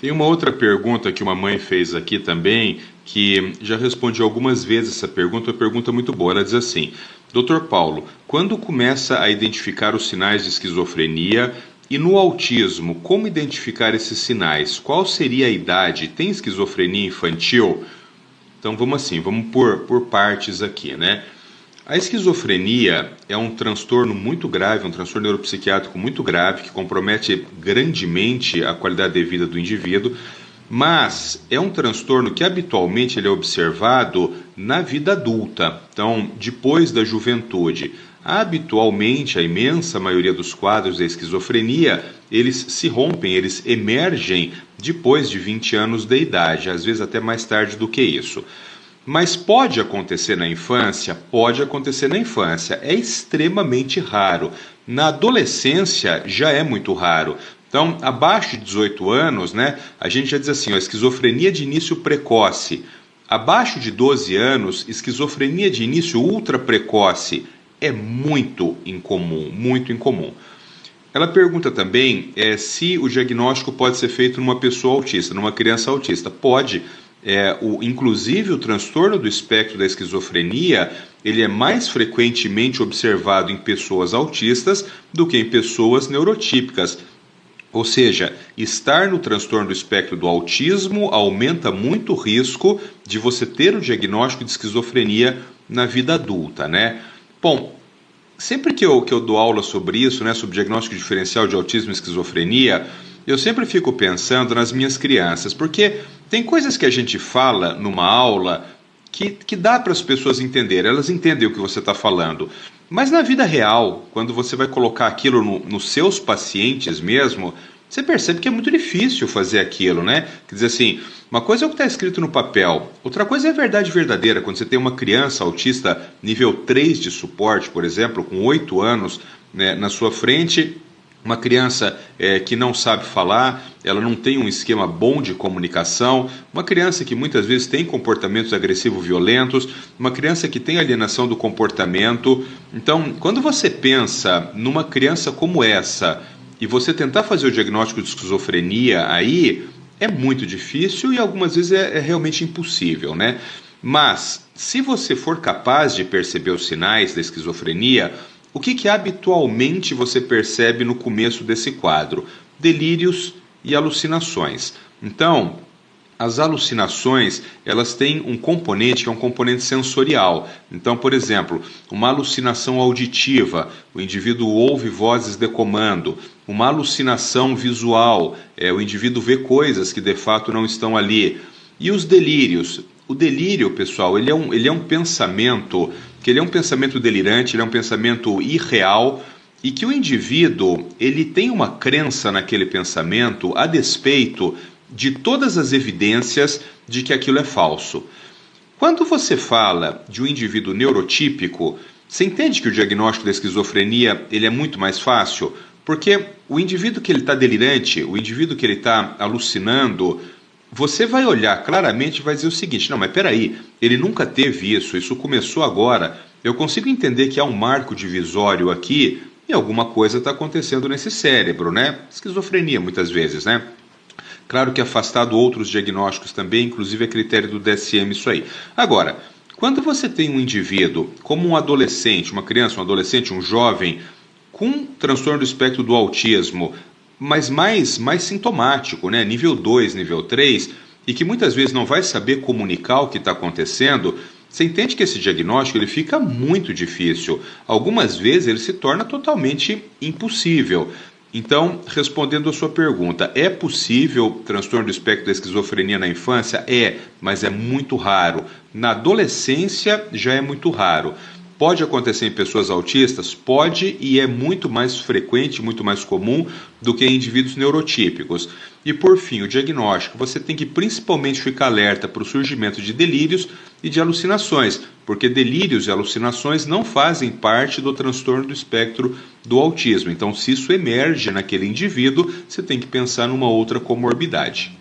Tem uma outra pergunta que uma mãe fez aqui também, que já respondi algumas vezes essa pergunta, uma pergunta muito boa. Ela diz assim: Doutor Paulo, quando começa a identificar os sinais de esquizofrenia e no autismo, como identificar esses sinais? Qual seria a idade? Tem esquizofrenia infantil? Então vamos assim, vamos por partes aqui, né? A esquizofrenia é um transtorno muito grave, um transtorno neuropsiquiátrico muito grave, que compromete grandemente a qualidade de vida do indivíduo, mas é um transtorno que habitualmente ele é observado na vida adulta, então depois da juventude. Habitualmente, a imensa maioria dos quadros da esquizofrenia, eles se rompem, eles emergem depois de 20 anos de idade, às vezes até mais tarde do que isso. Mas pode acontecer na infância? Pode acontecer na infância. É extremamente raro. Na adolescência já é muito raro. Então, abaixo de 18 anos, né, a gente já diz assim, ó, esquizofrenia de início precoce. Abaixo de 12 anos, esquizofrenia de início ultra precoce. É muito incomum, muito incomum. Ela pergunta também se o diagnóstico pode ser feito numa pessoa autista, numa criança autista. Pode. Inclusive, o transtorno do espectro da esquizofrenia, ele é mais frequentemente observado em pessoas autistas do que em pessoas neurotípicas. Ou seja, estar no transtorno do espectro do autismo aumenta muito o risco de você ter o diagnóstico de esquizofrenia na vida adulta, né? Bom, sempre que eu dou aula sobre isso, né, sobre diagnóstico diferencial de autismo e esquizofrenia, eu sempre fico pensando nas minhas crianças, porque tem coisas que a gente fala numa aula que dá para as pessoas entenderem, elas entendem o que você está falando. Mas na vida real, quando você vai colocar aquilo nos seus pacientes mesmo, você percebe que é muito difícil fazer aquilo, né? Quer dizer assim, uma coisa é o que está escrito no papel, outra coisa é a verdade verdadeira. Quando você tem uma criança autista nível 3 de suporte, por exemplo, com 8 anos, né, na sua frente, uma criança que não sabe falar, ela não tem um esquema bom de comunicação, uma criança que muitas vezes tem comportamentos agressivos violentos, uma criança que tem alienação do comportamento. Então, quando você pensa numa criança como essa e você tentar fazer o diagnóstico de esquizofrenia aí, é muito difícil e algumas vezes é realmente impossível, né? Mas, se você for capaz de perceber os sinais da esquizofrenia, o que habitualmente você percebe no começo desse quadro? Delírios e alucinações. Então, as alucinações, elas têm um componente que é um componente sensorial. Então, por exemplo, uma alucinação auditiva, o indivíduo ouve vozes de comando. Uma alucinação visual, o indivíduo vê coisas que de fato não estão ali. E os delírios? O delírio, pessoal, ele é um pensamento, que ele é um pensamento delirante, ele é um pensamento irreal, e que o indivíduo, ele tem uma crença naquele pensamento a despeito de todas as evidências de que aquilo é falso. Quando você fala de um indivíduo neurotípico, você entende que o diagnóstico da esquizofrenia ele é muito mais fácil? Porque o indivíduo que ele está delirante, o indivíduo que ele está alucinando, você vai olhar claramente e vai dizer o seguinte: não, mas peraí, ele nunca teve isso começou agora. Eu consigo entender que há um marco divisório aqui e alguma coisa está acontecendo nesse cérebro, né? Esquizofrenia muitas vezes, né? Claro que afastado outros diagnósticos também, inclusive a critério do DSM isso aí. Agora, quando você tem um indivíduo, como um adolescente, uma criança, um adolescente, um jovem, com transtorno do espectro do autismo, mas mais sintomático, né? Nível 2, nível 3, e que muitas vezes não vai saber comunicar o que está acontecendo, você entende que esse diagnóstico ele fica muito difícil. Algumas vezes ele se torna totalmente impossível. Então, respondendo a sua pergunta, é possível transtorno do espectro da esquizofrenia na infância? É, mas é muito raro. Na adolescência já é muito raro. Pode acontecer em pessoas autistas? Pode, e é muito mais frequente, muito mais comum do que em indivíduos neurotípicos. E por fim, o diagnóstico. Você tem que principalmente ficar alerta para o surgimento de delírios e de alucinações, porque delírios e alucinações não fazem parte do transtorno do espectro do autismo. Então, se isso emerge naquele indivíduo, você tem que pensar numa outra comorbidade.